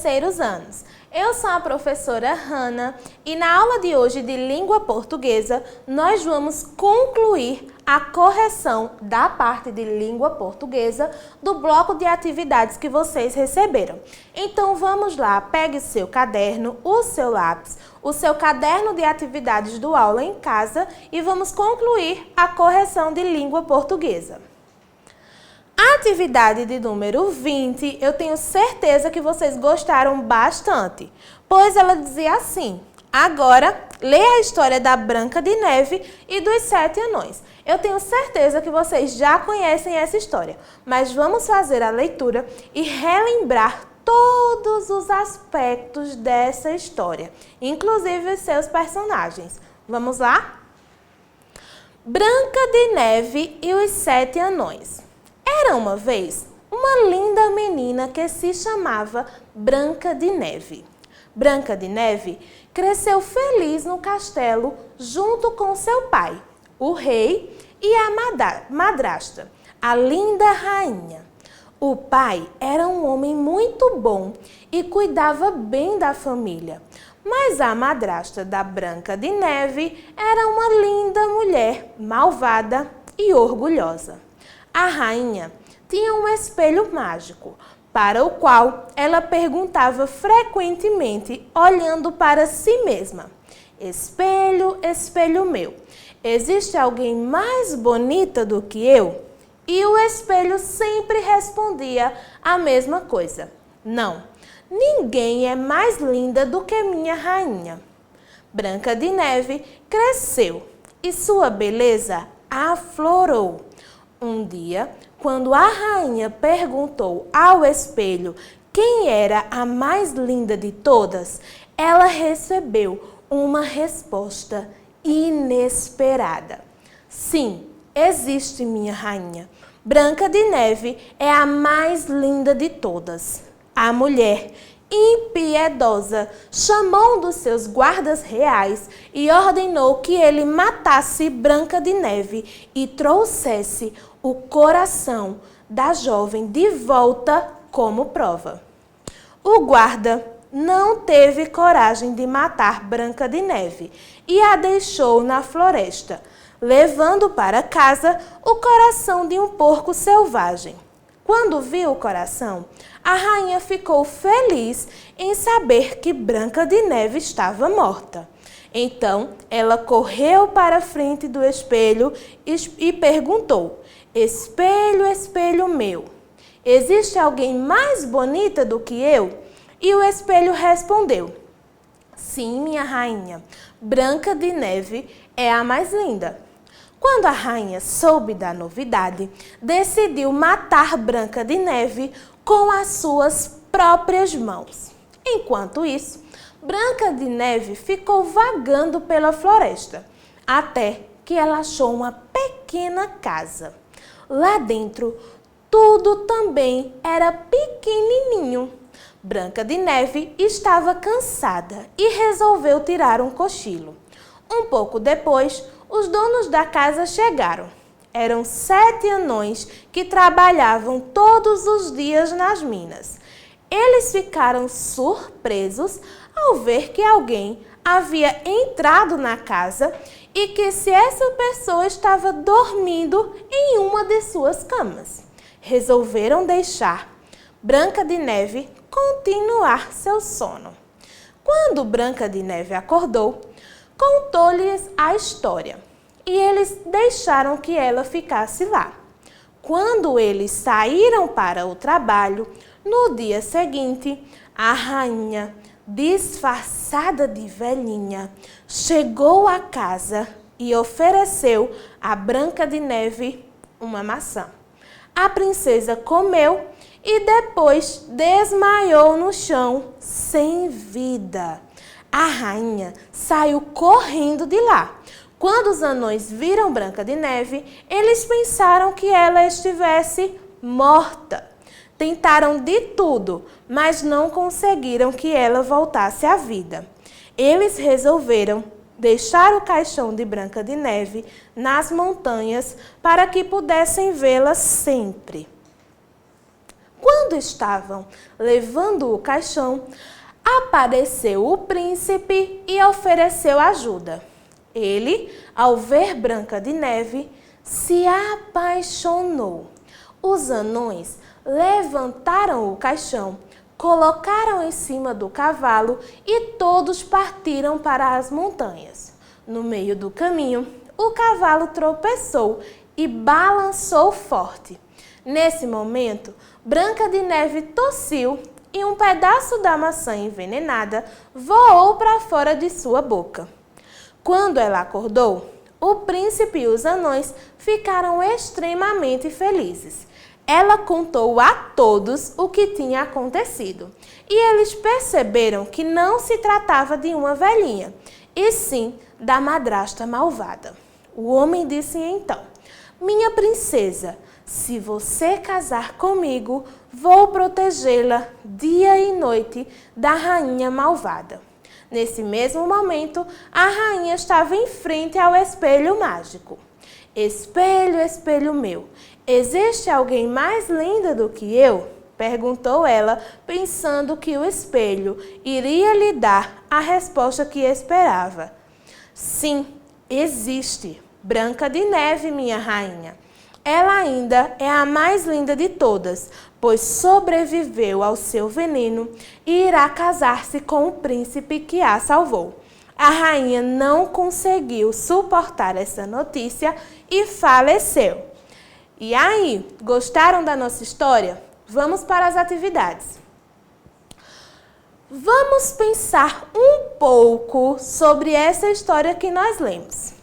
terceiros anos. Eu sou a professora Hanna e na aula de hoje de língua portuguesa nós vamos concluir a correção da parte de língua portuguesa do bloco de atividades que vocês receberam. Então vamos lá, pegue o seu caderno, o seu lápis, o seu caderno de atividades do aula em casa e vamos concluir a correção de língua portuguesa. A atividade de número 20, eu tenho certeza que vocês gostaram bastante, pois ela dizia assim: agora, lê a história da Branca de Neve e dos 7 anões. Eu tenho certeza que vocês já conhecem essa história, mas vamos fazer a leitura e relembrar todos os aspectos dessa história, inclusive os seus personagens. Vamos lá? Branca de Neve e os 7 anões. Era uma vez uma linda menina que se chamava Branca de Neve. Branca de Neve cresceu feliz no castelo junto com seu pai, o rei, e a madrasta, a linda rainha. O pai era um homem muito bom e cuidava bem da família, mas a madrasta da Branca de Neve era uma linda mulher, malvada e orgulhosa. A rainha tinha um espelho mágico, para o qual ela perguntava frequentemente, olhando para si mesma: espelho, espelho meu, existe alguém mais bonita do que eu? E o espelho sempre respondia a mesma coisa: não, ninguém é mais linda do que minha rainha. Branca de Neve cresceu e sua beleza aflorou. Um dia, quando a rainha perguntou ao espelho quem era a mais linda de todas, ela recebeu uma resposta inesperada. Sim, existe minha rainha. Branca de Neve é a mais linda de todas. A mulher impiedosa chamou um dos seus guardas reais e ordenou que ele matasse Branca de Neve e trouxesse o coração da jovem de volta como prova. O guarda não teve coragem de matar Branca de Neve e a deixou na floresta, levando para casa o coração de um porco selvagem. Quando viu o coração, a rainha ficou feliz em saber que Branca de Neve estava morta. Então, ela correu para a frente do espelho e perguntou: espelho, espelho meu, existe alguém mais bonita do que eu? E o espelho respondeu: sim, minha rainha, Branca de Neve é a mais linda. Quando a rainha soube da novidade, decidiu matar Branca de Neve com as suas próprias mãos. Enquanto isso, Branca de Neve ficou vagando pela floresta, até que ela achou uma pequena casa. Lá dentro, tudo também era pequenininho. Branca de Neve estava cansada e resolveu tirar um cochilo. Um pouco depois, os donos da casa chegaram. Eram 7 anões que trabalhavam todos os dias nas minas. Eles ficaram surpresos ao ver que alguém havia entrado na casa e que se essa pessoa estava dormindo em uma de suas camas. Resolveram deixar Branca de Neve continuar seu sono. Quando Branca de Neve acordou, contou-lhes a história e eles deixaram que ela ficasse lá. Quando eles saíram para o trabalho, no dia seguinte, a rainha, disfarçada de velhinha, chegou à casa e ofereceu a Branca de Neve uma maçã. A princesa comeu e depois desmaiou no chão, sem vida. A rainha saiu correndo de lá. Quando os anões viram Branca de Neve, eles pensaram que ela estivesse morta. Tentaram de tudo, mas não conseguiram que ela voltasse à vida. Eles resolveram deixar o caixão de Branca de Neve nas montanhas para que pudessem vê-la sempre. Quando Quando estavam levando o caixão, apareceu o príncipe e ofereceu ajuda. Ele, ao ver Branca de Neve, se apaixonou. Os anões levantaram o caixão, colocaram em cima do cavalo e todos partiram para as montanhas. No meio do caminho, o cavalo tropeçou e balançou forte. Nesse momento, Branca de Neve tossiu e um pedaço da maçã envenenada voou para fora de sua boca. Quando ela acordou, o príncipe e os anões ficaram extremamente felizes. Ela contou a todos o que tinha acontecido e eles perceberam que não se tratava de uma velhinha, e sim da madrasta malvada. O homem disse então: minha princesa, se você casar comigo, vou protegê-la dia e noite da rainha malvada. Nesse mesmo momento, a rainha estava em frente ao espelho mágico. Espelho, espelho meu, existe alguém mais linda do que eu? Perguntou ela, pensando que o espelho iria lhe dar a resposta que esperava. Sim, existe. Branca de Neve, minha rainha. Ela ainda é a mais linda de todas, pois sobreviveu ao seu veneno e irá casar-se com o príncipe que a salvou. A rainha não conseguiu suportar essa notícia e faleceu. E aí, gostaram da nossa história? Vamos para as atividades. Vamos pensar um pouco sobre essa história que nós lemos.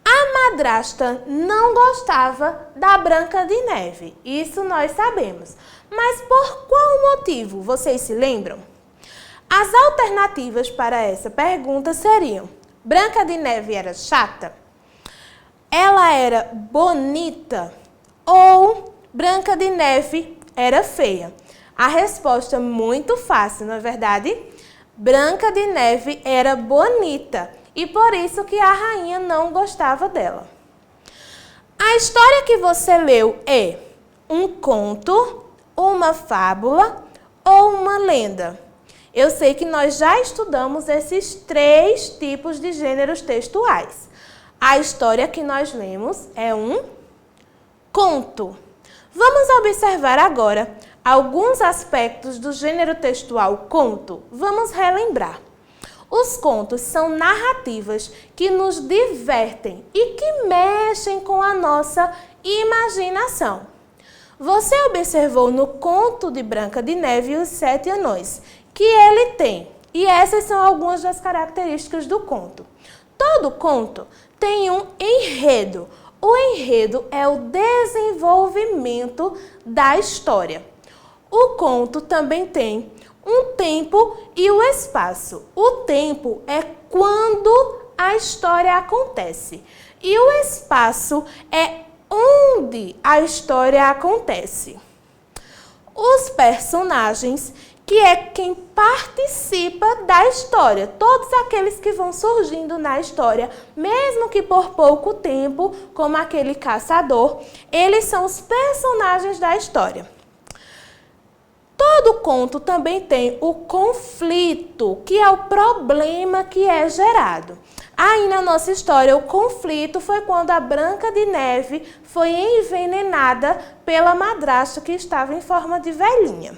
A madrasta não gostava da Branca de Neve, isso nós sabemos. Mas por qual motivo? Vocês se lembram? As alternativas para essa pergunta seriam: Branca de Neve era chata? Ela era bonita? Ou Branca de Neve era feia? A resposta é muito fácil, não é verdade? Branca de Neve era bonita e por isso que a rainha não gostava dela. A história que você leu é um conto, uma fábula ou uma lenda? Eu sei que nós já estudamos esses 3 tipos de gêneros textuais. A história que nós lemos é um conto. Vamos observar agora alguns aspectos do gênero textual conto. Vamos relembrar. Os contos são narrativas que nos divertem e que mexem com a nossa imaginação. Você observou no conto de Branca de Neve e os 7 Anões que ele tem, e essas são algumas das características do conto. Todo conto tem um enredo. O enredo é o desenvolvimento da história. O conto também tem um tempo e o espaço. O tempo é quando a história acontece e o espaço é onde a história acontece. Os personagens, que é quem participa da história, todos aqueles que vão surgindo na história, mesmo que por pouco tempo, como aquele caçador, eles são os personagens da história. Todo conto também tem o conflito, que é o problema que é gerado. Aí na nossa história, o conflito foi quando a Branca de Neve foi envenenada pela madrasta que estava em forma de velhinha.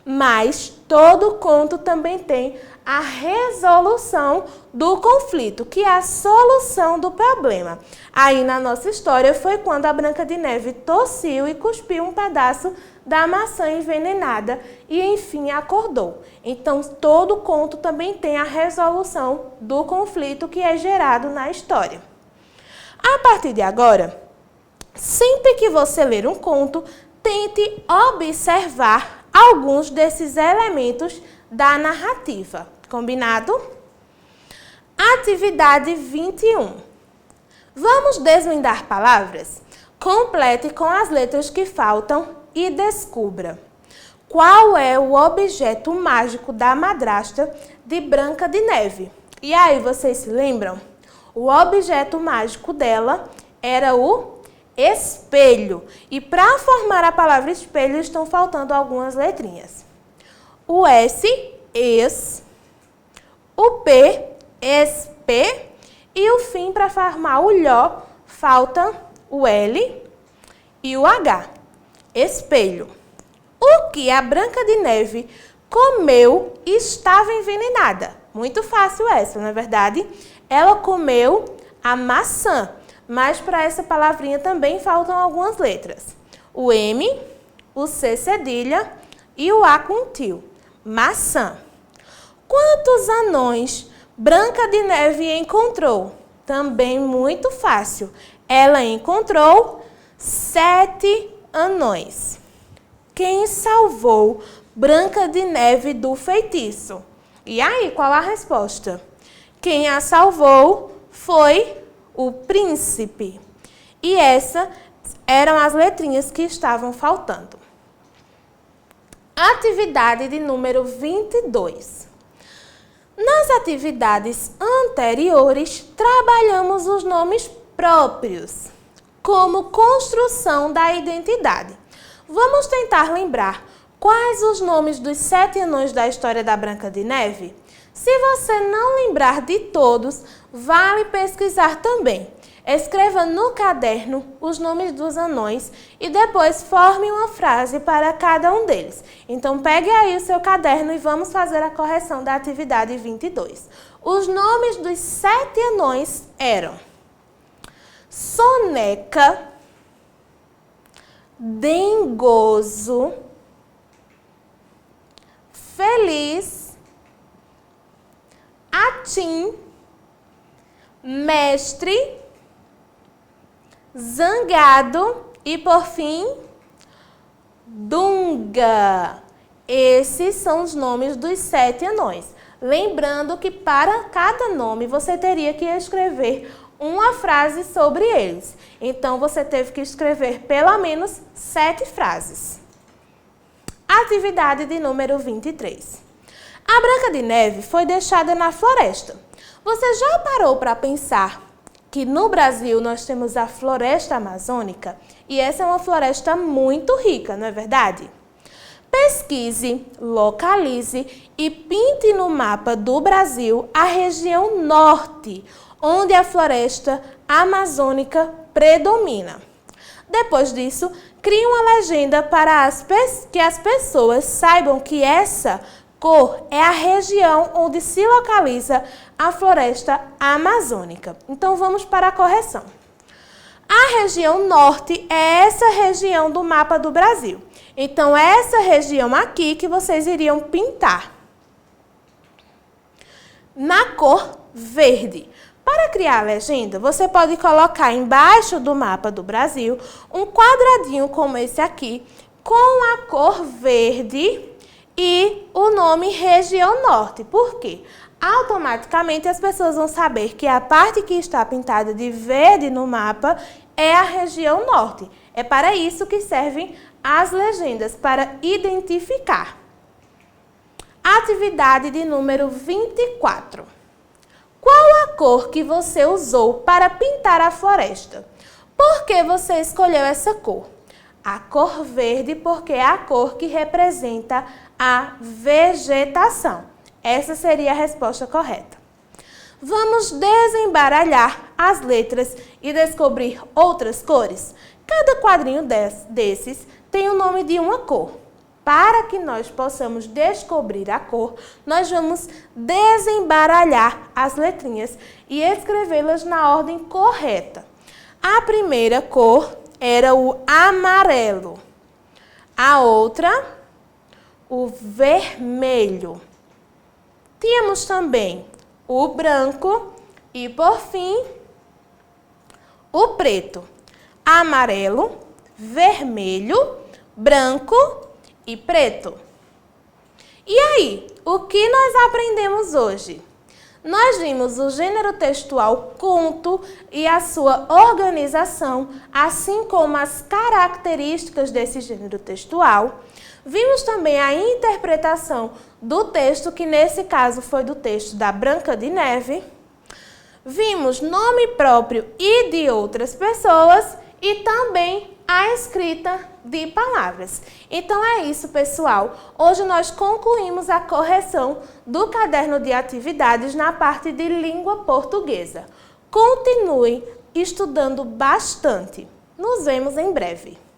Mas todo conto também tem a resolução do conflito, que é a solução do problema. Aí na nossa história foi quando a Branca de Neve tossiu e cuspiu um pedaço da maçã envenenada e enfim acordou. Então todo conto também tem a resolução do conflito que é gerado na história. A partir de agora, sempre que você ler um conto, tente observar alguns desses elementos da narrativa. Combinado? Atividade 21. Vamos desvendar palavras? Complete com as letras que faltam e descubra qual é o objeto mágico da madrasta de Branca de Neve. E aí, vocês se lembram? O objeto mágico dela era o espelho. E para formar a palavra espelho estão faltando algumas letrinhas. O S, es, o P, esp, e o fim, para formar o lhó, falta o L e o H. Espelho. O que a Branca de Neve comeu e estava envenenada? Muito fácil essa, não é verdade? Ela comeu a maçã, mas para essa palavrinha também faltam algumas letras. O M, o C cedilha e o A com tio. Maçã. Quantos anões Branca de Neve encontrou? Também muito fácil. Ela encontrou 7 anões. Quem salvou Branca de Neve do feitiço? E aí, qual a resposta? Quem a salvou foi o príncipe. E essas eram as letrinhas que estavam faltando. Atividade de número 22. Nas atividades anteriores, trabalhamos os nomes próprios, como construção da identidade. Vamos tentar lembrar quais os nomes dos 7 anões da história da Branca de Neve? Se você não lembrar de todos, vale pesquisar também. Escreva no caderno os nomes dos anões e depois forme uma frase para cada um deles. Então, pegue aí o seu caderno e vamos fazer a correção da atividade 22. Os nomes dos 7 anões eram Soneca, Dengoso, Feliz, Atim, Mestre, Zangado e, por fim, Dunga. Esses são os nomes dos 7 anões. Lembrando que para cada nome você teria que escrever uma frase sobre eles. Então, você teve que escrever pelo menos 7 frases. Atividade de número 23. A Branca de Neve foi deixada na floresta. Você já parou para pensar que no Brasil nós temos a floresta amazônica? E essa é uma floresta muito rica, não é verdade? Pesquise, localize e pinte no mapa do Brasil a região norte, onde a floresta amazônica predomina. Depois disso, crie uma legenda para que as pessoas saibam que essa cor é a região onde se localiza a floresta amazônica. Então, vamos para a correção. A região norte é essa região do mapa do Brasil. Então, é essa região aqui que vocês iriam pintar na cor verde. Para criar a legenda, você pode colocar embaixo do mapa do Brasil um quadradinho como esse aqui, com a cor verde e o nome região norte. Por quê? Automaticamente as pessoas vão saber que a parte que está pintada de verde no mapa é a região norte. É para isso que servem as legendas, para identificar. Atividade de número 24. Qual a cor que você usou para pintar a floresta? Por que você escolheu essa cor? A cor verde, porque é a cor que representa a vegetação. Essa seria a resposta correta. Vamos desembaralhar as letras e descobrir outras cores? Cada quadrinho desses tem o nome de uma cor. Para que nós possamos descobrir a cor, nós vamos desembaralhar as letrinhas e escrevê-las na ordem correta. A primeira cor era o amarelo. A outra, o vermelho. Tínhamos também o branco e, por fim, o preto. Amarelo, vermelho, branco e preto. E aí, o que nós aprendemos hoje? Nós vimos o gênero textual conto e a sua organização, assim como as características desse gênero textual. Vimos também a interpretação do texto, que nesse caso foi do texto da Branca de Neve. Vimos nome próprio e de outras pessoas e também a escrita de palavras. Então é isso, pessoal. Hoje nós concluímos a correção do caderno de atividades na parte de língua portuguesa. Continue estudando bastante. Nos vemos em breve.